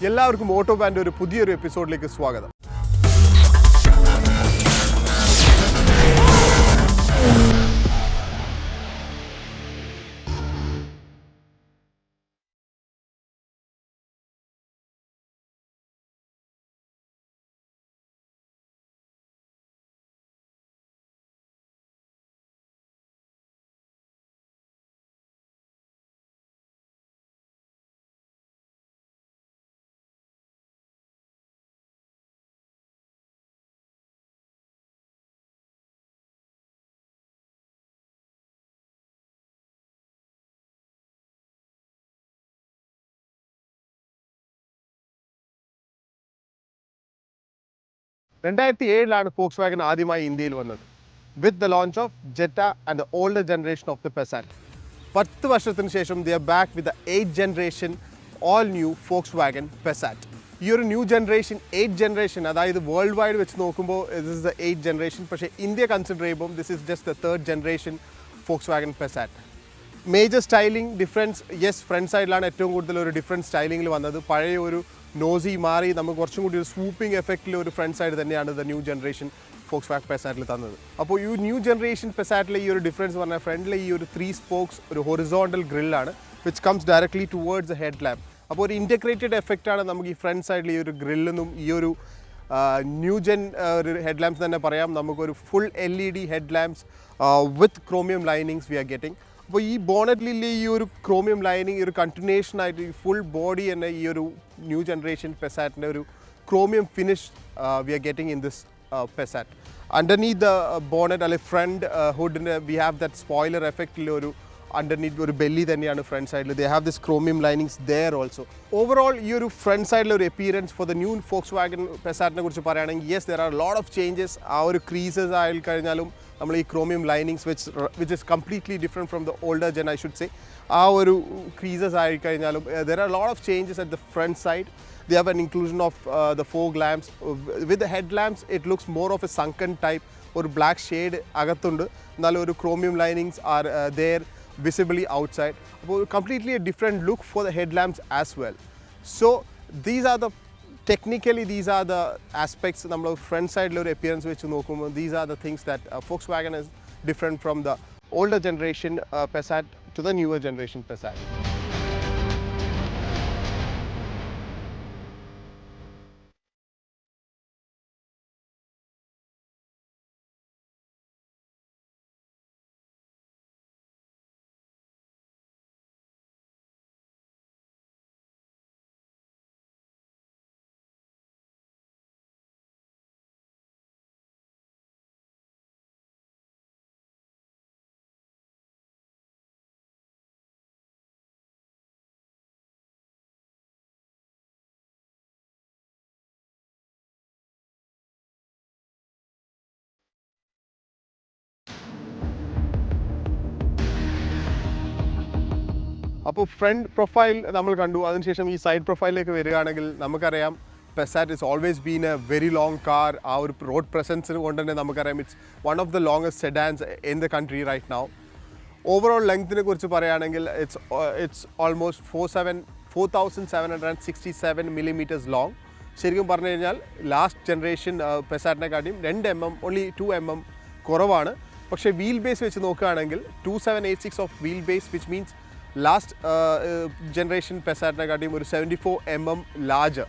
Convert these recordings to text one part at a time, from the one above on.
എല്ലാവർക്കും ഓട്ടോബാൻ്റെ ഒരു പുതിയൊരു എപ്പിസോഡിലേക്ക് സ്വാഗതം. Volkswagen ആദ്യമായി ഇന്ത്യയിൽ വന്നത് with the launch of Jetta and the older generation of the Passat. 10 വർഷത്തിന് ശേഷം they are back with the 8th generation all new Volkswagen Passat. ഈ ഒരു ന്യൂ ജനറേഷൻ 8th generation അതായത് വേൾഡ് വൈഡ് വെച്ച് നോക്കുമ്പോൾ this is the 8th generation. പക്ഷേ India consider ചെയ്യുമ്പോൾ this is just the 3rd generation Volkswagen Passat. Major styling difference yes front സൈഡിലാണ് ഏറ്റവും കൂടുതൽ ഒരു ഡിഫറൻറ്റ് സ്റ്റൈലിങ്ങിൽ വന്നത്. പഴയ ഒരു നോസി മാറി നമുക്ക് കുറച്ചും കൂടി ഒരു സ്വൂപ്പിംഗ് എഫക്റ്റിൽ ഒരു ഫ്രണ്ട് സൈഡ് തന്നെയാണ് ദ ന്യൂ ജനറേഷൻ Volkswagen Passatൽ തന്നത്. അപ്പോൾ ഈ ന്യൂ ജനറേഷൻ Passatലെ ഈ ഒരു ഡിഫറൻസ് പറഞ്ഞാൽ ഫ്രണ്ടിലെ ഈ ഒരു 3 സ്പോക്സ് ഒരു ഹൊറിസോണ്ടൽ ഗ്രില്ലാണ് which comes directly towards the head lamp. അപ്പോൾ ഒരു ഇൻറ്റഗ്രേറ്റഡ് എഫക്റ്റാണ് നമുക്ക് ഈ ഫ്രണ്ട് സൈഡിൽ ഈ ഒരു ഗ്രില്ലെന്നും ഈ ഒരു ന്യൂ ജെൻ ഒരു ഹെഡ് ലാംപ്സ് തന്നെ പറയാം. നമുക്കൊരു full LED head lamps with chromium linings we are getting. അപ്പോൾ ഈ ബോണറ്റിലെ ഈ ഒരു ക്രോമിയം ലൈനിങ് ഒരു കണ്ടിന്യൂഷൻ ആയിട്ട് ഈ ഫുൾ ബോഡി തന്നെ ഈ ഒരു ന്യൂ ജനറേഷൻ പെസാറ്റിൻ്റെ ഒരു chromium finish we are getting in this Passat. Underneath the bonnet അല്ലെങ്കിൽ ഫ്രണ്ട് ഹുഡിൻ്റെ വി ഹാവ് ദാറ്റ് സ്പോയിലർ എഫക്റ്റിൽ ഒരു അണ്ടർനീത്ത് ഒരു ബെല്ലി തന്നെയാണ് ഫ്രണ്ട് സൈഡിൽ. They have this chromium linings there also. Overall ഈ ഒരു ഫ്രണ്ട് സൈഡിലെ ഒരു appearance for the new Volkswagen Passatനെ കുറിച്ച് പറയുകയാണെങ്കിൽ yes there are lot of changes. ആ ഒരു ക്രീസസ് ആയി കഴിഞ്ഞാലും നമ്മൾ ഈ chromium linings which is completely different from the older gen I should say. ആ ഒരു ക്രീസസ് ആയി കഴിഞ്ഞാലും there are lot of changes at the front side. They have an inclusion of the fog lamps. With the headlamps, it looks more of a sunken type or black shade agathundu. Nalla oru chromium linings are there visibly outside. Completely a different look for the headlamps as well. So these are the technically these are the aspects nammal front side lo appearance vechu nokkumbol these are the things that Volkswagen is different from the older generation Passat to the newer generation Passat. അപ്പോൾ front profile നമ്മൾ കണ്ടു. അതിനുശേഷം ഈ side പ്രൊഫൈലിലേക്ക് വരികയാണെങ്കിൽ നമുക്കറിയാം Passat is always been a very long car. ആ ഒരു road പ്രസൻസിന് കൊണ്ട് തന്നെ നമുക്കറിയാം it's one of the longest sedans in the country right now. Overall ലെങ്ത്തിനെ കുറിച്ച് പറയുകയാണെങ്കിൽ ഇറ്റ്സ് ഓൾമോസ്റ്റ് 4767 millimeters ലോങ്. ശരിക്കും പറഞ്ഞു കഴിഞ്ഞാൽ ലാസ്റ്റ് ജനറേഷൻ Passatനെക്കാട്ടിയും 2 mm ഓൺലി 2 mm കുറവാണ്. പക്ഷേ വീൽ ബേസ് വെച്ച് നോക്കുകയാണെങ്കിൽ 2786 of wheel base which means last generation Passatനെക്കാട്ടിയും ഒരു 74 mm ലാർജ്.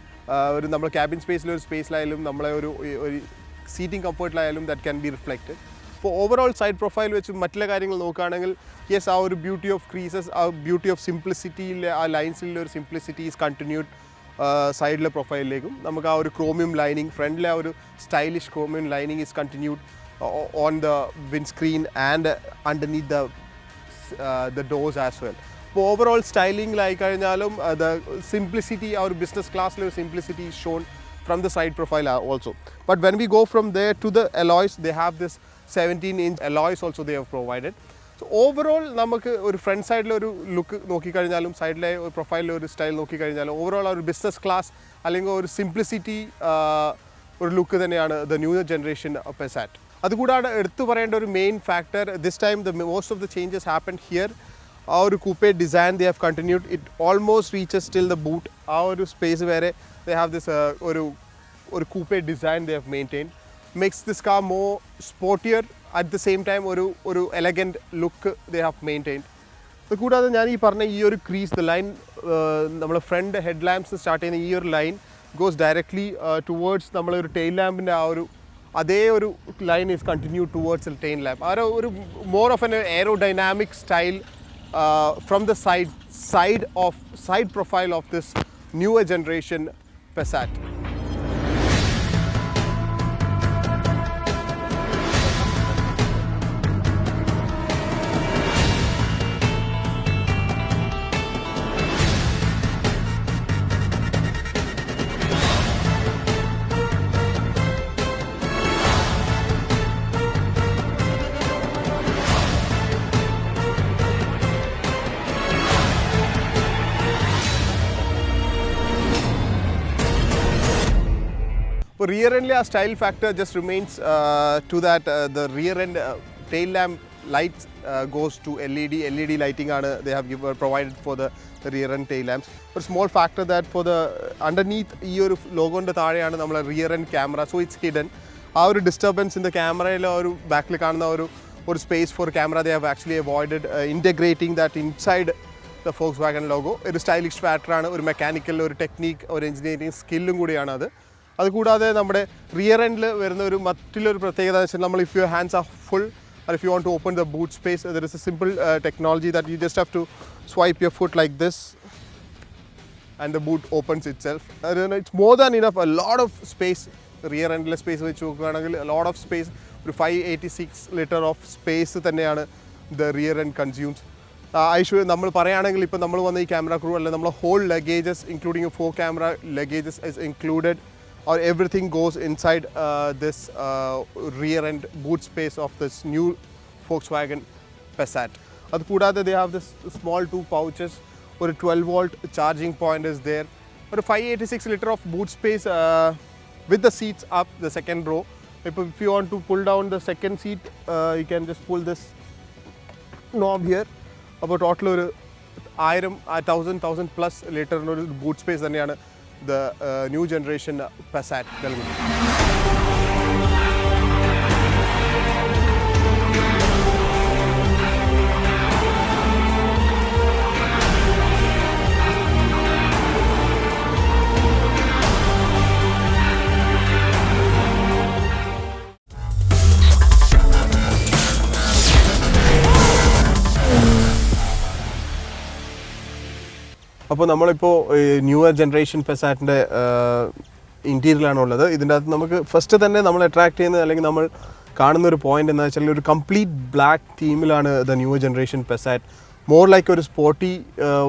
ഒരു നമ്മൾ ക്യാബിൻ സ്പേസിലൊരു സ്പേസിലായാലും നമ്മളെ ഒരു സീറ്റിംഗ് കംഫർട്ടിലായാലും ദാറ്റ് ക്യാൻ ബി റിഫ്ലക്റ്റഡ്. അപ്പോൾ ഓവറോൾ സൈഡ് പ്രൊഫൈൽ വെച്ച് മറ്റുള്ള കാര്യങ്ങൾ നോക്കുകയാണെങ്കിൽ യെസ് ആ ഒരു ബ്യൂട്ടി ഓഫ് ക്രീസസ് ആ ബ്യൂട്ടി ഓഫ് സിംപ്ലിസിറ്റിയിലെ ആ ലൈൻസിലെ ഒരു സിംപ്ലിസിറ്റി ഈസ് കണ്ടിന്യൂഡ് സൈഡിലെ പ്രൊഫൈലിലേക്കും. നമുക്ക് ആ ഒരു ക്രോമിയം ലൈനിങ് ഫ്രണ്ടിലെ ആ ഒരു stylish chromium lining is continued on the windscreen and underneath the doors as well. അപ്പോൾ ഓവറോൾ സ്റ്റൈലിംഗിലായി കഴിഞ്ഞാലും ദ സിംപ്ലിസിറ്റി ആ ഒരു ബിസിനസ് ക്ലാസ്സിലെ ഒരു simplicity is shown from the side profile also. But when we go from there to the alloys they have this 17-inch alloys also they have provided. So overall നമുക്ക് ഒരു front സൈഡിലെ ഒരു look നോക്കിക്കഴിഞ്ഞാലും സൈഡിലെ ഒരു പ്രൊഫൈലിലെ ഒരു style നോക്കിക്കഴിഞ്ഞാലും overall ആ ഒരു business class അല്ലെങ്കിൽ ഒരു സിംപ്ലിസിറ്റി ഒരു ലുക്ക് തന്നെയാണ് ദ ന്യൂ ജനറേഷൻ Passat. അതുകൂടാതെ എടുത്തു പറയേണ്ട ഒരു main factor this time the most of the changes happen here our coupe design they have continued. It almost reaches till the boot. Our space where they have this or coupe design they have maintained. Makes this car more sportier at the same time or elegant look they have maintained. കൂടാതെ ഞാൻ ഈ പറഞ്ഞ ഈ ഒരു crease the line നമ്മൾ front head lamps start ചെയ്യുന്ന ഈ ഒരു ലൈൻ ഗോസ് ഡയറക്ട്ലി ടുവേർഡ്സ് നമ്മളൊരു ടെയിൽ ലാമ്പിൻ്റെ ആ ഒരു അതേ ഒരു line is continue towards tail lamp ആ ഒരു more of an aerodynamic style from the side profile of this newer generation Passat. Rear end style factor just remains to that the rear end tail lamp lights goes to LED lighting they have provided for the rear end tail lamps. But small factor that for the underneath your logo on the rear end camera, so it's hidden. Our disturbance in the camera or back or space for camera they have actually avoided integrating that inside the Volkswagen logo. It is stylish factor or mechanical or technique or engineering skill കൂടിയാണ്. അത് കൂടാതെ നമ്മുടെ rear എൻഡിൽ വരുന്ന ഒരു മറ്റുള്ളൊരു പ്രത്യേകത എന്ന് വെച്ചാൽ നമ്മൾ if your hands R full or if you want to open the boot space, there is a simple technology that you just have to swipe your foot like this and the boot opens itself. It's more than enough, a lot of space, rear endless space which a lot of space, 586 liter of space തന്നെയാണ് the rear end consumes. I should നമ്മൾ പറയുകയാണെങ്കിൽ ഇപ്പോൾ നമ്മൾ വന്ന ഈ camera crew അല്ല നമ്മൾ whole luggages including 4 camera luggages is included, or everything goes inside this rear end boot space of this new Volkswagen Passat. Adu koodade they have this small 2 pouches, or a 12-volt charging point is there, or a 586 liter of boot space with the seats up, the second row. If you want to pull down the second seat, you can just pull this knob here. About total ഒരു 1000 plus liter boot space തന്നെയാണ് the new generation Passat നൽകുന്നത്. അപ്പോൾ നമ്മളിപ്പോൾ newer generation പെസാറ്റിൻ്റെ ഇൻറ്റീരിയറിലാണുള്ളത്. ഇതിൻ്റെ അകത്ത് നമുക്ക് first തന്നെ നമ്മൾ അട്രാക്ട് ചെയ്യുന്നത് അല്ലെങ്കിൽ നമ്മൾ കാണുന്ന ഒരു പോയിന്റ് എന്താ വെച്ചാൽ ഒരു കംപ്ലീറ്റ് ബ്ലാക്ക് തീമിലാണ് the newer generation Passat. More like ഒരു സ്പോർട്ടി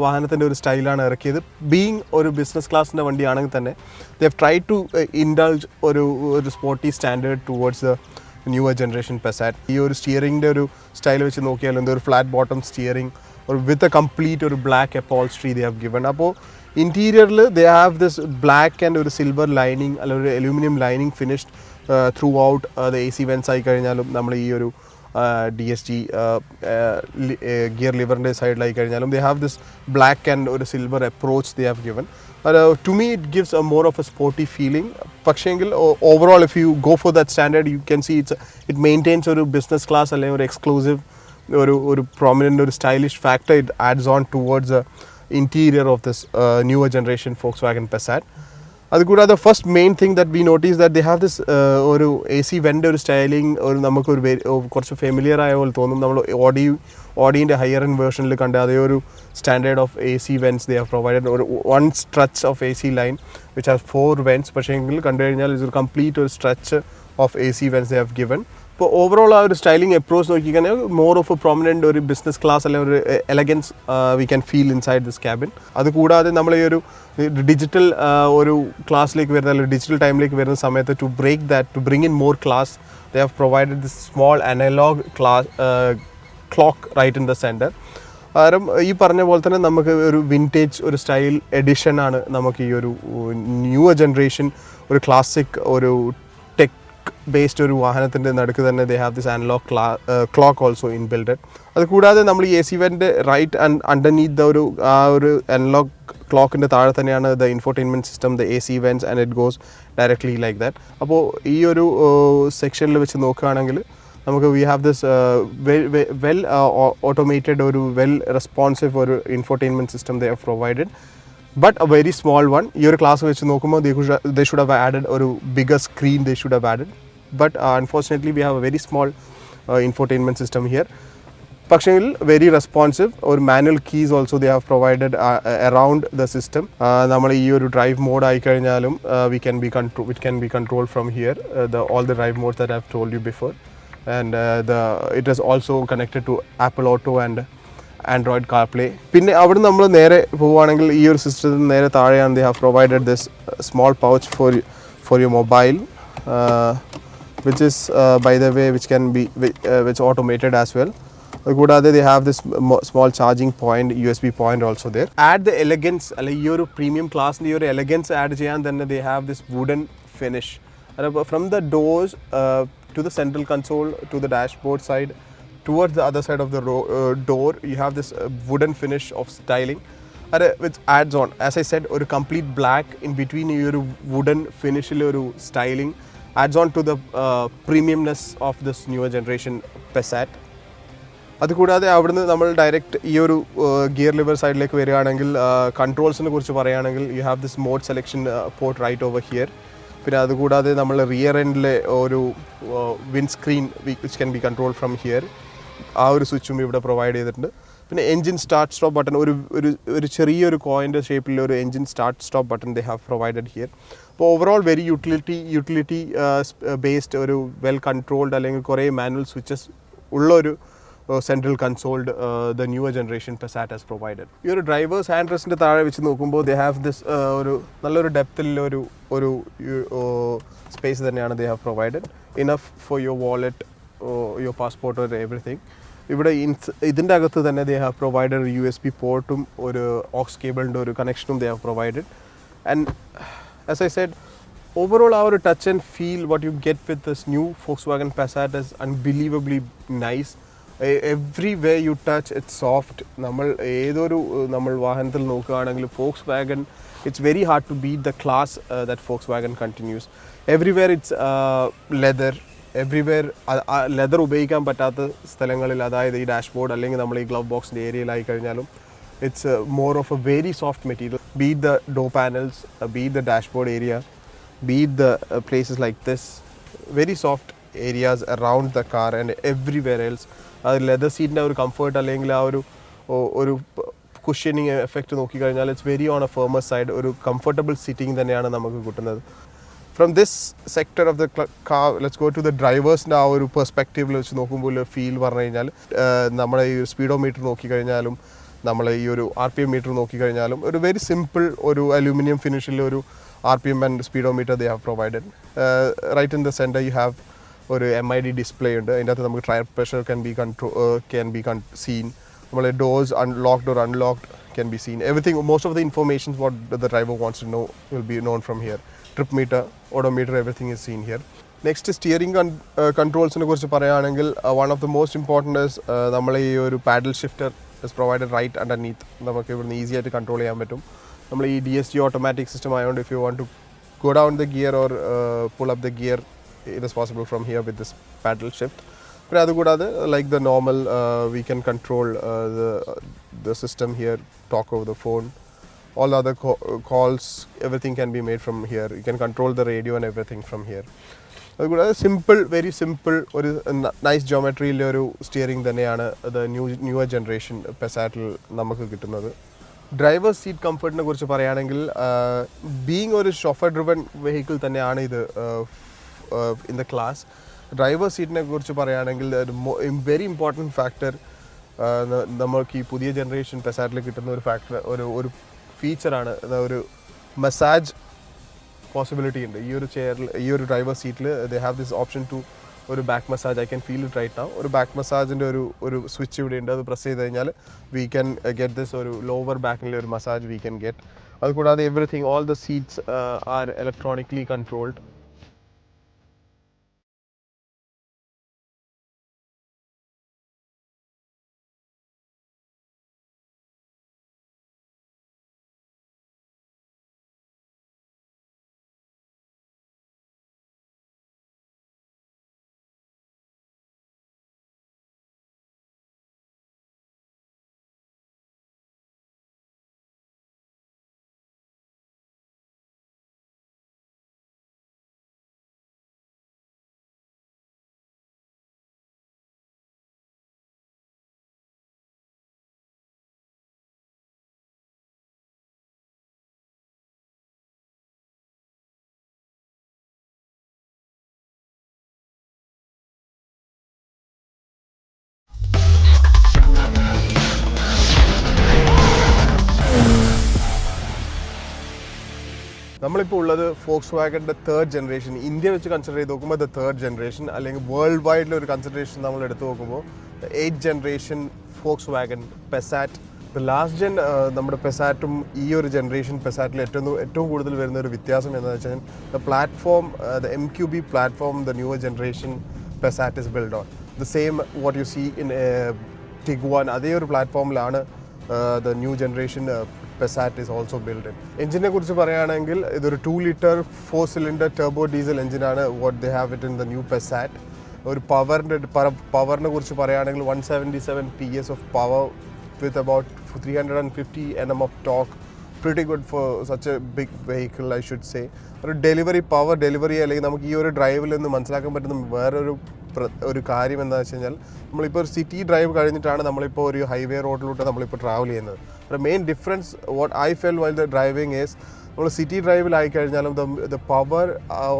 വാഹനത്തിൻ്റെ ഒരു സ്റ്റൈലാണ് ഇറക്കിയത്. ബീങ് ഒരു ബിസിനസ് ക്ലാസിൻ്റെ വണ്ടിയാണെങ്കിൽ തന്നെ they have try to indulge ഒരു sporty standard towards the newer generation Passat. ഈ ഒരു സ്റ്റിയറിങ്ങിൻ്റെ ഒരു സ്റ്റൈൽ വെച്ച് നോക്കിയാൽ എന്താ ഒരു flat bottom steering or with a complete or black upholstery they have given. Appo interior they have this black and or silver lining or aluminum lining finished throughout the AC vents ആയി കഴിഞ്ഞാലും നമ്മൾ ഈ ഒരു DSG gear liver ന്റെ side ആയി കഴിഞ്ഞാലും they have this black and or silver approach they have given. To me it gives a more of a sporty feeling. പക്ഷേങ്കിൽ overall if you go for that standard you can see it maintains ഒരു business class അല്ലെങ്കിൽ ഒരു exclusive ഒരു prominent or stylish factor it adds on towards the interior of this newer generation Volkswagen Passat. Adu kuda the first main thing that we notice that they have this oru AC vent or styling or namakku oru korchu familiar aaya pole thonum. Nammal Audi inde higher end version il kanda adhe oru standard of AC vents they have provided, or one stretch of AC line which has 4 vents. Pashengil kandu kanyal is a complete or stretch of AC vents they have given. But overall our styling approach more of a prominent or business class or elegance we can feel inside this cabin. Adu koodade nammal ee oru digital oru class like varuna digital time like varuna samayathu to break that, to bring in more class, they have provided this small analog clock right in the center. ഈ പറഞ്ഞ പോലെ തന്നെ നമുക്ക് ഒരു vintage ഒരു style edition ആണ് നമുക്ക് ഈ ഒരു ന്യൂവർ ജനറേഷൻ ഒരു ക്ലാസിക് ഒരു based ഒരു വാഹനത്തിൻ്റെ നടുക്ക് തന്നെ they have this analog clock also inbuilt. അത് കൂടാതെ നമ്മൾ ഈ AC vent right and underneath ഒരു അനലോഗ് ക്ലോക്കിൻ്റെ താഴെ തന്നെയാണ് the infotainment system, the AC vents, and it goes directly like that. അപ്പോൾ ഈ ഒരു സെക്ഷനിൽ വെച്ച് നോക്കുകയാണെങ്കിൽ നമുക്ക് we have this well automated ഒരു well responsive ഒരു infotainment system they have provided, but a very small one. ഈ ഒരു ക്ലാസ് വെച്ച് നോക്കുമ്പോൾ they should have added ഒരു bigger screen they should have added, but unfortunately we have a very small infotainment system here. പക്ഷേ very responsive or manual keys also they have provided around the system. നമ്മൾ ഈ ഒരു drive mode ആയി കഴിഞ്ഞാലും it can be controlled from here, all the drive modes that I have told you before, and it is also connected to Apple Auto and Android CarPlay. പിന്നെ അവിടെ നമ്മൾ നേരെ പോവുകയാണെങ്കിൽ ഈ ഒരു സിസ്റ്റത്തിന് നേരെ താഴെയാണ് they have provided this small pouch for your mobile, which is by the way which automated as well. കൂടാതെ they have this small charging point, USB point also there. Add the elegance, അല്ലെങ്കിൽ ഈ ഒരു premium ക്ലാസ്സിൻ്റെ ഈ ഒരു elegance add ചെയ്യാൻ തന്നെ they have this wooden finish. From the doors to the central console to the dashboard side towards the other side of the door you have this wooden finish of styling, which adds on, as I said, ഒരു complete black in between ഈ ഒരു wooden finishൽ ഒരു styling adds on to the premiumness of this newer generation Passat. അതുകൂടാതെ അവിടുന്ന് നമ്മൾ direct ഈ ഒരു gear lever സൈഡിലേക്ക് വരികയാണെങ്കിൽ കൺട്രോൾസിനെ കുറിച്ച് പറയുകയാണെങ്കിൽ you have this mode selection port right over here. പിന്നെ അതുകൂടാതെ നമ്മൾ റിയർ എൻഡിലെ ഒരു windscreen which can be control from here, ആ ഒരു സ്വിച്ചും ഇവിടെ പ്രൊവൈഡ് ചെയ്തിട്ടുണ്ട്. പിന്നെ എൻജിൻ സ്റ്റാർട്ട് സ്റ്റോപ്പ് ബട്ടൺ, ഒരു ചെറിയൊരു കോയിൻ്റെ ഷേപ്പിലുള്ള ഒരു engine start stop button they have provided here. അപ്പോൾ ഓവറോൾ വെരി യൂട്ടിലിറ്റി ബേസ്ഡ് ഒരു വെൽ കൺട്രോൾഡ് അല്ലെങ്കിൽ കുറേ മാനുവൽ സ്വിച്ചസ് ഉള്ളൊരു central consoled the newer generation Passat has provided. ഈ ഒരു ഡ്രൈവേഴ്സ് ഹാൻഡ് റെസ്റ്റിൻ്റെ താഴെ വെച്ച് നോക്കുമ്പോൾ they have this ഒരു നല്ലൊരു ഡെപ്തിലുള്ള ഒരു സ്പേസ് തന്നെയാണ് they have provided, enough for your wallet, your passport or everything. ഇവിടെ ഇതിൻ്റെ അകത്ത് തന്നെ they have provided ഒരു USB പോർട്ടും ഒരു aux കേബിളിൻ്റെ ഒരു കണക്ഷനും they have provided. And as I said, overall our touch and feel what you get with this new Volkswagen Passat is unbelievably nice. Everywhere you touch it's soft. നമ്മൾ വാഹനത്തിൽ നോക്കുകയാണെങ്കിൽ Volkswagen, it's very hard to beat the class that Volkswagen continues. Everywhere it's leather, everywhere leather ഉപയോഗിക്കാൻ പറ്റാത്ത സ്ഥലങ്ങളിൽ, അതായത് ഈ dashboard അല്ലെങ്കിൽ നമ്മൾ ഈ ഗ്ലവ് ബോക്സിൻ്റെ ഏരിയയിലായി കഴിഞ്ഞാലും it's more of a very soft material. Be it the door panels, be it the dashboard area, be it the places like this, very soft areas around the car and everywhere else. Leather സീറ്റിൻ്റെ ഒരു comfort അല്ലെങ്കിൽ ആ ഒരു cushioning effect നോക്കിക്കഴിഞ്ഞാൽ it's very on a firmer side. ഒരു comfortable sitting തന്നെയാണ് നമുക്ക് കിട്ടുന്നത്. From this sector of the car let's go to the ഡ്രൈവേഴ്സിൻ്റെ ആ ഒരു പെർസ്പെക്റ്റീവിൽ വെച്ച് നോക്കുമ്പോൾ ഫീൽ പറഞ്ഞു കഴിഞ്ഞാൽ നമ്മുടെ ഈ സ്പീഡോ മീറ്റർ നോക്കിക്കഴിഞ്ഞാലും നമ്മൾ ഈ ഒരു RPM മീറ്റർ നോക്കിക്കഴിഞ്ഞാലും ഒരു വെരി സിമ്പിൾ ഒരു അലൂമിനിയം ഫിനിഷിൽ ഒരു RPM and speedometer they have provided. Right in the centre you have ഒരു MID ഡിസ്പ്ലേ ഉണ്ട്. അതിൻ്റെ അകത്ത് നമുക്ക് tyre pressure can be seen. നമ്മൾ doors locked or unlocked can be seen. Everything, most of the information what the driver wants to know will be known from here. Trip meter, odometer, everything is seen here. Next steering കൺട്രോൾസിനെ കുറിച്ച് പറയുകയാണെങ്കിൽ one of the most important is നമ്മൾ ഈ ഒരു paddle shifter is provided right underneath. നമുക്ക് ഇവിടുന്ന് easy ആയിട്ട് control ചെയ്യാൻ പറ്റും. നമ്മൾ ഈ DSG ഓട്ടോമാറ്റിക് സിസ്റ്റം ആയതുകൊണ്ട് if you want to go down the gear or pull up the gear, it is possible from here with this paddle shift. But അതുകൂടാതെ like the normal we can control the system here, talk over the phone, all other calls, everything can be made from here. You can control the radio and everything from here. അതുകൂടാതെ very simple ഒരു nice geometry ഉള്ള ഒരു steering തന്നെയാണ് the newer generation Passatൽ നമുക്ക് കിട്ടുന്നത്. Driver seat കംഫർട്ടിനെ കുറിച്ച് പറയുകയാണെങ്കിൽ being ഒരു ഷോഫർ ഡ്രിവൺ വെഹിക്കിൾ തന്നെയാണ് ഇത് in the class. ഡ്രൈവർ സീറ്റിനെ കുറിച്ച് പറയുകയാണെങ്കിൽ വെരി ഇമ്പോർട്ടൻറ്റ് ഫാക്ടർ നമ്മൾക്ക് ഈ പുതിയ ജനറേഷൻ പെസാറ്റിൽ കിട്ടുന്ന ഒരു ഫാക്ടർ ഒരു ഫീച്ചറാണ് ഒരു മസാജ് പോസിബിലിറ്റി ഉണ്ട്. ഈ ഒരു ചെയറിൽ ഈ ഒരു ഡ്രൈവർ സീറ്റിൽ they have this option to ഒരു back massage. I can feel it right now. ഒരു ബാക്ക് മസാജിൻ്റെ ഒരു സ്വിച്ച് ഇവിടെ ഉണ്ട്. അത് പ്രസ് ചെയ്ത് കഴിഞ്ഞാൽ വി ക്യാൻ ഗെറ്റ് ദിസ് ഒരു ലോവർ ബാക്കിലെ ഒരു മസാജ് വി ക്യാൻ ഗെറ്റ്. അതുകൂടാതെ everything, all the seats are electronically controlled. നമ്മളിപ്പോൾ ഉള്ളത് Volkswagen's third generation. ഇന്ത്യ വെച്ച് കൺസിഡർ ചെയ്ത് നോക്കുമ്പോൾ the third generation, അല്ലെങ്കിൽ വേൾഡ് വൈഡിൽ ഒരു കൺസിഡറേഷൻ നമ്മൾ എടുത്തു നോക്കുമ്പോൾ the 8th generation Volkswagen Passat. The last gen നമ്മുടെ പെസാറ്റും ഈ ഒരു ജനറേഷൻ പെസാറ്റിൽ ഏറ്റവും കൂടുതൽ വരുന്ന ഒരു വ്യത്യാസം എന്താണെന്ന് വെച്ചാൽ the platform, the MQB platform, the newer generation Passat is built on. The same what you see in Tiguan, അതേ ഒരു പ്ലാറ്റ്ഫോമിലാണ് the new generation Passat is also built in. എഞ്ചിനെ കുറിച്ച് പറയുകയാണെങ്കിൽ ഇതൊരു 2 ലിറ്റർ 4 സിലിണ്ടർ ടർബോ ഡീസൽ എഞ്ചിനാണ് what they have it in the new Passat. ഒരു പവറിനെ കുറിച്ച് പറയുകയാണെങ്കിൽ 177 PS of power with about 350 Nm of torque. Pretty good for such a big vehicle, I should say. ഒരു power delivery അല്ലെങ്കിൽ നമുക്ക് ഈ ഒരു ഡ്രൈവിൽ നിന്ന് മനസ്സിലാക്കാൻ പറ്റുന്ന വേറൊരു കാര്യം എന്താണെന്ന് വെച്ച് കഴിഞ്ഞാൽ നമ്മളിപ്പോൾ ഒരു സിറ്റി ഡ്രൈവ് കഴിഞ്ഞിട്ടാണ് നമ്മളിപ്പോൾ ഒരു ഹൈവേ റോഡിലൂടെ നമ്മളിപ്പോൾ ട്രാവൽ ചെയ്യുന്നത്. Main difference what I felt while the driving is നമ്മൾ സിറ്റി ഡ്രൈവിലായി കഴിഞ്ഞാലും ദ പവർ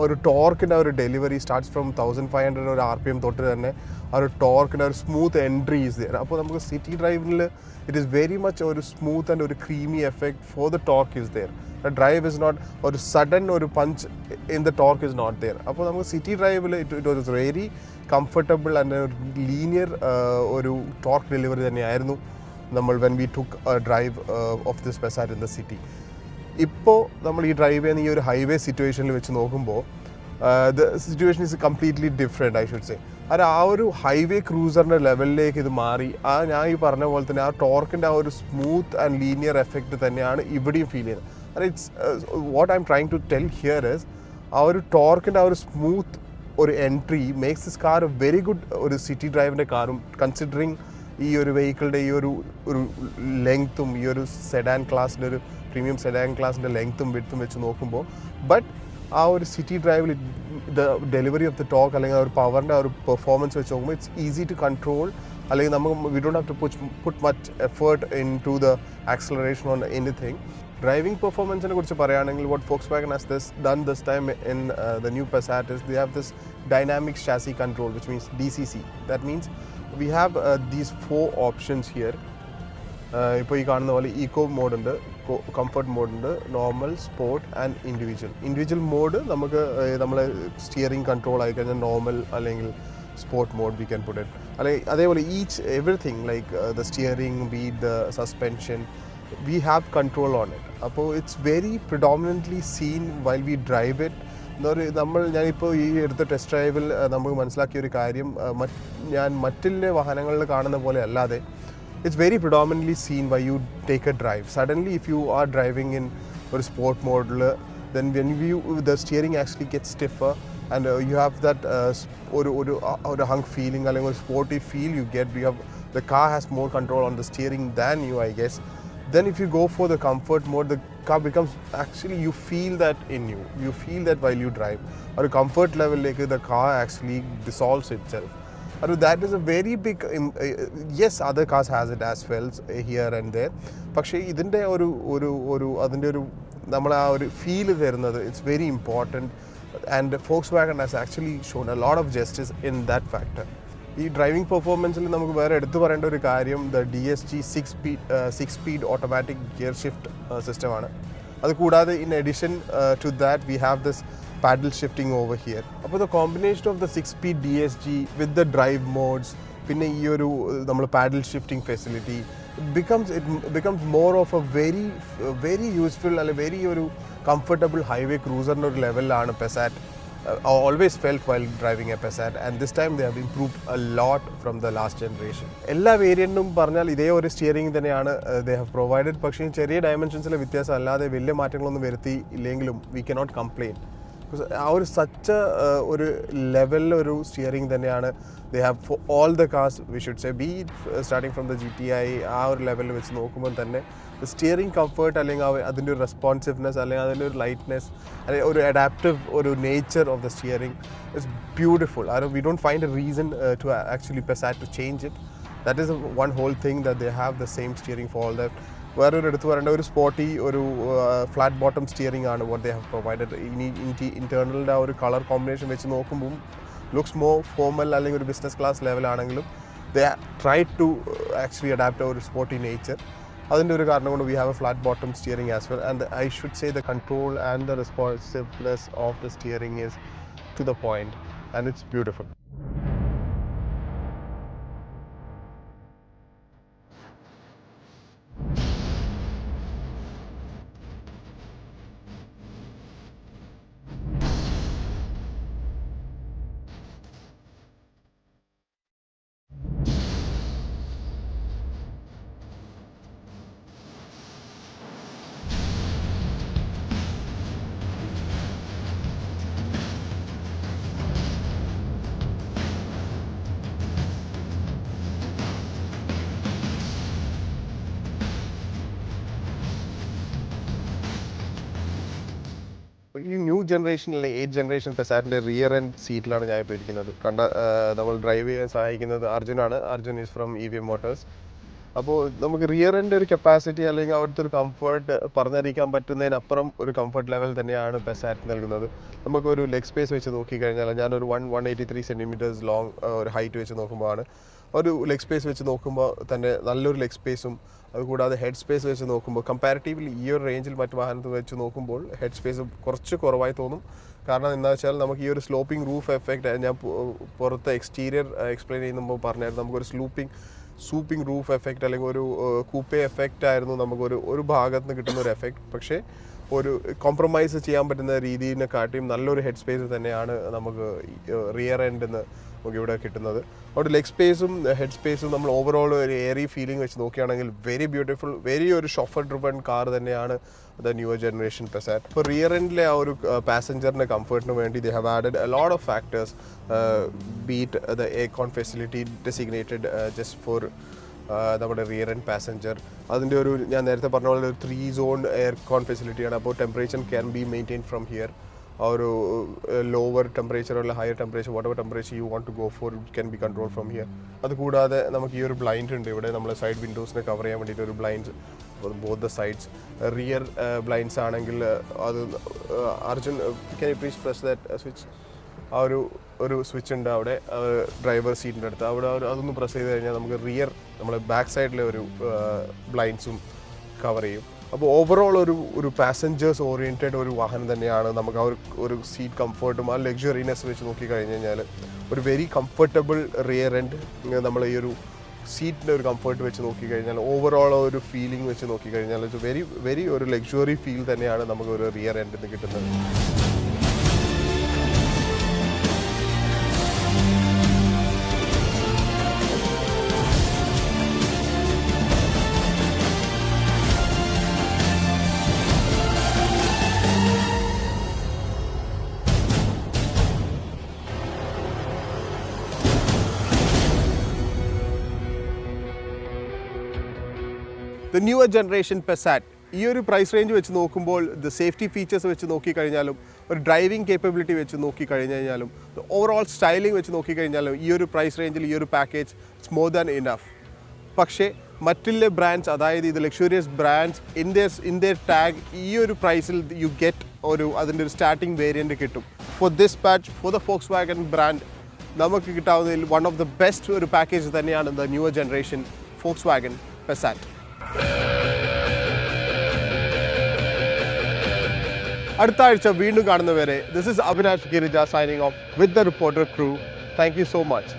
ഒരു ടോർക്കിൻ്റെ ഒരു ഡെലിവറി സ്റ്റാർട്ട്സ് ഫ്രം 1500 ഒരു RPM തൊട്ട് തന്നെ ആ ഒരു ടോർക്കിൻ്റെ ഒരു സ്മൂത്ത് എൻട്രി ഈസ് ദെയർ. അപ്പോൾ നമുക്ക് സിറ്റി ഡ്രൈവിൽ ഇറ്റ് ഈസ് വെരി മച്ച് ഒരു സ്മൂത്ത് ആൻഡ് ഒരു creamy effect for the torque is there. Drive is not ഒരു സഡൻ ഒരു punch in the torque is not there. അപ്പോൾ നമുക്ക് സിറ്റി ഡ്രൈവിൽ it was very comfortable and linear ഒരു torque delivery തന്നെയായിരുന്നു നമ്മൾ when we took drive of this Passat in the city. ഇപ്പോൾ നമ്മൾ ഈ ഡ്രൈവ് ചെയ്യുന്ന ഈ ഒരു ഹൈവേ സിറ്റുവേഷനിൽ വെച്ച് നോക്കുമ്പോൾ the situation is completely different, I should say. അത് ആ ഒരു ഹൈവേ ക്രൂസറിൻ്റെ ലെവലിലേക്ക് ഇത് മാറി. ഞാൻ ഈ പറഞ്ഞ പോലെ തന്നെ ആ ടോർക്കിൻ്റെ ആ ഒരു സ്മൂത്ത് ആൻഡ് ലീനിയർ എഫക്റ്റ് തന്നെയാണ് ഇവിടെയും ഫീൽ ചെയ്യുന്നത്. അത് it's what I'm trying to tell here is ആ ഒരു ടോർക്കിൻ്റെ ആ ഒരു സ്മൂത്ത് ഒരു entry makes this car a very good ഒരു സിറ്റി ഡ്രൈവിൻ്റെ കാറും, കൺസിഡറിങ് ഈ ഒരു വെഹിക്കിളുടെ ഈ ഒരു ലെങ്ത്തും ഈ ഒരു സെഡാൻ ക്ലാസിൻ്റെ ഒരു പ്രീമിയം സെഡാൻ ക്ലാസിൻ്റെ ലെങ്ത്തും വിഡ്ത്തും വെച്ച് നോക്കുമ്പോൾ. ബട്ട് ആ ഒരു സിറ്റി ഡ്രൈവിൽ the delivery of the torque അല്ലെങ്കിൽ ആ ഒരു പവറിൻ്റെ ആ ഒരു പെർഫോമൻസ് വെച്ച് നോക്കുമ്പോൾ ഇറ്റ്സ് ഈസി ടു കൺട്രോൾ. അല്ലെങ്കിൽ നമുക്ക് we don't have to put much effort into the acceleration on anything. Driving പെർഫോമൻസിനെ കുറിച്ച് പറയുകയാണെങ്കിൽ what Volkswagen has done this time in the new Passat is they have this dynamic chassis control, which means DCC. That means we have these 4 options here. ഇപ്പോൾ ഈ കാണുന്ന പോലെ eco mode ഉണ്ട്, comfort mode ഉണ്ട്, normal, sport and individual mode നമുക്ക് നമ്മളെ steering control ആയി കഴിഞ്ഞാൽ നോർമൽ അല്ലെങ്കിൽ sport mode we can put it. അല്ലെങ്കിൽ അതേപോലെ everything like the steering, be it the suspension, we have control on it. അപ്പോൾ it's very predominantly seen while we drive it. ഞാനിപ്പോൾ ഈ എടുത്ത ടെസ്റ്റ് ഡ്രൈവിൽ നമുക്ക് മനസ്സിലാക്കിയ ഒരു കാര്യം ഞാൻ മറ്റുള്ള വാഹനങ്ങളിൽ കാണുന്ന പോലെ അല്ലാതെ it's very predominantly seen while you take a drive. Suddenly if you are driving in a sport mode, then when the steering actually gets stiffer and you have that or a hunk feeling or a sporty feel you get. The car has more control on the steering than you, I guess. Then if you go for the comfort mode, the car becomes actually, you feel that in you feel that while you drive. Or a comfort level like the car actually dissolves itself. That is a very big yes, other cars has it as well here and there. പക്ഷേ ഇതിൻ്റെ അതിൻ്റെ ഒരു നമ്മൾ ആ ഒരു feel തരുന്നത് it's very important. And Volkswagen has actually shown a lot of justice in that factor. ഈ driving പെർഫോമൻസിൽ നമുക്ക് വേറെ എടുത്തു പറയേണ്ട ഒരു കാര്യം the DSG 6 speed automatic gear shift സിസ്റ്റമാണ്. അതുകൂടാതെ in addition to that we have this paddle shifting over here. അപ്പോൾ the combination of the 6-speed DSG with the drive modes പിന്നെ ഈ ഒരു നമ്മൾ paddle shifting facility becomes more of a very useful അല്ലെങ്കിൽ very ഒരു comfortable highway cruiser ഒരു ലെവലിലാണ് Passat. I always felt while driving a Passat, and this time they have improved a lot from the last generation. എല്ലാ വേരിയൻറ്റും പറഞ്ഞാൽ ഇതേ ഒരു steering തന്നെയാണ് they have provided. പക്ഷേ ചെറിയ ഡയമെൻഷൻസിലെ വ്യത്യാസം അല്ലാതെ വലിയ മാറ്റങ്ങളൊന്നും വരുത്തി ഇല്ലെങ്കിലും we cannot complain. ആ ഒരു സച്ച് ഒരു ലെവലിൽ ഒരു സ്റ്റിയറിംഗ് തന്നെയാണ് they have for all the cars we should say B starting from the GTI. ആ ഒരു ലെവലിൽ വെച്ച് നോക്കുമ്പോൾ തന്നെ സ്റ്റിയറിംഗ് കംഫർട്ട് അല്ലെങ്കിൽ അതിൻ്റെ ഒരു റെസ്പോൺസീവ്നെസ് അല്ലെങ്കിൽ അതിൻ്റെ ഒരു ലൈറ്റ്നെസ് അല്ലെങ്കിൽ ഒരു അഡാപ്റ്റീവ് ഒരു nature of the steering is beautiful. We don't find a reason to actually Passat to change it. That is one whole thing that they have the same steering for all that. വേറൊരു എടുത്തു പറയേണ്ട ഒരു sporty ഒരു flat bottom steering ആണ് what they have provided. ഇനി ഇൻറ്റേർണലിൻ്റെ ആ ഒരു കളർ കോമ്പിനേഷൻ വെച്ച് നോക്കുമ്പോൾ ലുക്സ് മോർ ഫോർമൽ അല്ലെങ്കിൽ ഒരു ബിസിനസ് ക്ലാസ് ലെവലാണെങ്കിലും they try to actually adapt ഒരു സ്പോർട്ടി നേച്ചർ. അതിൻ്റെ ഒരു കാരണം കൊണ്ട് we have a flat bottom steering as well, and I should say the control and the responsiveness of the steering is to the point, and it's beautiful. ഈ new ജനറേഷനിലെ 8 generation പെസാറ്റിൻ്റെ rear end സീറ്റിലാണ് ഞാൻ ഇപ്പോൾ ഇരിക്കുന്നത്. നമ്മൾ ഡ്രൈവ് ചെയ്യാൻ സഹായിക്കുന്നത് അർജുനാണ്. Arjun is from EV motors. അപ്പോൾ നമുക്ക് റിയർ എൻഡ് ഒരു കപ്പാസിറ്റി അല്ലെങ്കിൽ അവിടുത്തെ ഒരു കംഫർട്ട് പറഞ്ഞറിയിക്കാൻ പറ്റുന്നതിനപ്പുറം ഒരു കംഫർട്ട് ലെവൽ തന്നെയാണ് പെസാറ്റ് നൽകുന്നത്. നമുക്കൊരു ലെഗ് സ്പേസ് വെച്ച് നോക്കിക്കഴിഞ്ഞാൽ ഞാനൊരു 183 സെൻറ്റിമീറ്റേഴ്സ് ലോങ് ഒരു ഹൈറ്റ് വെച്ച് നോക്കുമ്പോഴാണ് ഒരു ലെഗ് സ്പേസ് വെച്ച് നോക്കുമ്പോൾ തന്നെ നല്ലൊരു ലെഗ് സ്പേസും, അതുകൂടാതെ ഹെഡ് സ്പേസ് വെച്ച് നോക്കുമ്പോൾ കമ്പാരിറ്റീവ്ലി ഈ ഒരു റേഞ്ചിൽ മറ്റു വാഹനത്തിൽ വെച്ച് നോക്കുമ്പോൾ ഹെഡ് സ്പേസ് കുറച്ച് കുറവായി തോന്നും. കാരണം എന്താ വെച്ചാൽ നമുക്ക് ഈ ഒരു സ്ലോപ്പിംഗ് റൂഫ് എഫക്റ്റ് ഞാൻ പുറത്ത് എക്സ്റ്റീരിയർ എക്സ്പ്ലെയിൻ ചെയ്യുമ്പോൾ പറഞ്ഞായിരുന്നു, നമുക്കൊരു സൂപ്പിംഗ് റൂഫ് എഫക്റ്റ് അല്ലെങ്കിൽ ഒരു കൂപ്പേ എഫക്റ്റ് ആയിരുന്നു നമുക്കൊരു ഭാഗത്ത് നിന്ന് കിട്ടുന്ന ഒരു എഫക്റ്റ്. പക്ഷേ ഒരു കോംപ്രമൈസ് ചെയ്യാൻ പറ്റുന്ന രീതിയെക്കാട്ടിയും നല്ലൊരു ഹെഡ് സ്പേസ് തന്നെയാണ് നമുക്ക് റിയർ എൻഡിൽ നിന്ന് നമുക്കിവിടെ കിട്ടുന്നത്. അവിടെ ലെഗ് സ്പേസും ഹെഡ് സ്പേസും നമ്മൾ ഓവറോൾ ഒരു എയറി ഫീലിംഗ് വെച്ച് നോക്കുകയാണെങ്കിൽ വെരി ബ്യൂട്ടിഫുൾ, വെരി ഒരു ഷോഫർ ഡ്രിവൺ കാർ തന്നെയാണ് ദ ന്യൂവർ ജനറേഷൻ പെസാറ്റ്. ഇപ്പോൾ റിയർ എൻഡിലെ ആ ഒരു പാസഞ്ചറിൻ്റെ കംഫർട്ടിന് വേണ്ടി they have added a lot of factors, beat the aircon facility designated just for നമ്മുടെ റിയർ എൻഡ് പാസഞ്ചർ. അതിൻ്റെ ഒരു ഞാൻ നേരത്തെ പറഞ്ഞ പോലെ ഒരു 3 സോൺ എയർകോൺ ഫെസിലിറ്റിയാണ്. അപ്പോൾ temperature can be maintain from here. ഒരു ലോവർ ടെമ്പറേച്ചർ അല്ലെങ്കിൽ higher temperature whatever temperature you want to go for can be control from here. അതുകൂടാതെ നമുക്ക് ഈ ഒരു ബ്ലൈൻഡ് ഉണ്ട് ഇവിടെ, നമ്മൾ സൈഡ് വിൻഡോസിനെ കവർ ചെയ്യാൻ വേണ്ടിയിട്ട് ഒരു blind both the sides. Rear blinds ആണെങ്കിൽ അത് Arjun can you please press that switch. ആ ഒരു സ്വിച്ച് ഉണ്ട് അവിടെ ഡ്രൈവർ സീറ്റിൻ്റെ അടുത്ത്, അവിടെ അതൊന്ന് പ്രസ് ചെയ്ത് കഴിഞ്ഞാൽ നമുക്ക് റിയർ നമ്മൾ ബാക്ക് സൈഡിലെ ഒരു ബ്ലൈൻഡ്സും കവർ ചെയ്യും. അപ്പോൾ ഓവറോൾ ഒരു പാസഞ്ചേഴ്സ് ഓറിയൻറ്റഡ് ഒരു വാഹനം തന്നെയാണ്. നമുക്ക് ആ ഒരു സീറ്റ് കംഫർട്ടും ആ ലക്ഷറിനെസ് വെച്ച് നോക്കിക്കഴിഞ്ഞ് കഴിഞ്ഞാൽ ഒരു വെരി കംഫർട്ടബിൾ റിയർ എൻഡ്. നമ്മൾ ഈ ഒരു സീറ്റിൻ്റെ ഒരു കംഫർട്ട് വെച്ച് നോക്കിക്കഴിഞ്ഞാൽ ഓവറോൾ ഒരു ഫീലിംഗ് വെച്ച് നോക്കിക്കഴിഞ്ഞാൽ വെരി ഒരു ലക്ഷറി ഫീൽ തന്നെയാണ് നമുക്ക് ഒരു റിയർ എൻഡിൽ നിന്ന് കിട്ടുന്നത്. The newer generation Passat, ഈ ഒരു പ്രൈസ് റേഞ്ച് വെച്ച് നോക്കുമ്പോൾ ദ സേഫ്റ്റി ഫീച്ചേഴ്സ് വെച്ച് നോക്കിക്കഴിഞ്ഞാലും ഒരു ഡ്രൈവിംഗ് കേപ്പബിലിറ്റി വെച്ച് നോക്കിക്കഴിഞ്ഞാലും ഓവറോൾ സ്റ്റൈലിംഗ് വെച്ച് നോക്കിക്കഴിഞ്ഞാലും ഈ ഒരു പ്രൈസ് റേഞ്ചിൽ ഈ ഒരു package it's more than enough. പക്ഷേ മറ്റുള്ള ബ്രാൻഡ്സ്, അതായത് ഇത് luxurious brands in there tag ഈ ഒരു പ്രൈസിൽ യു ഗെറ്റ് അതിൻ്റെ ഒരു സ്റ്റാർട്ടിംഗ് വേരിയൻറ്റ് കിട്ടും. For this patch for the Volkswagen brand നമുക്ക് കിട്ടാവുന്നതിൽ വൺ ഓഫ് ദ ബെസ്റ്റ് ഒരു പാക്കേജ് തന്നെയാണ് the newer generation Volkswagen Passat. അടുത്ത ആഴ്ച വീണ്ടും കാണുന്നവരെ, this is Avinash Girija signing off with the reporter crew. Thank you so much.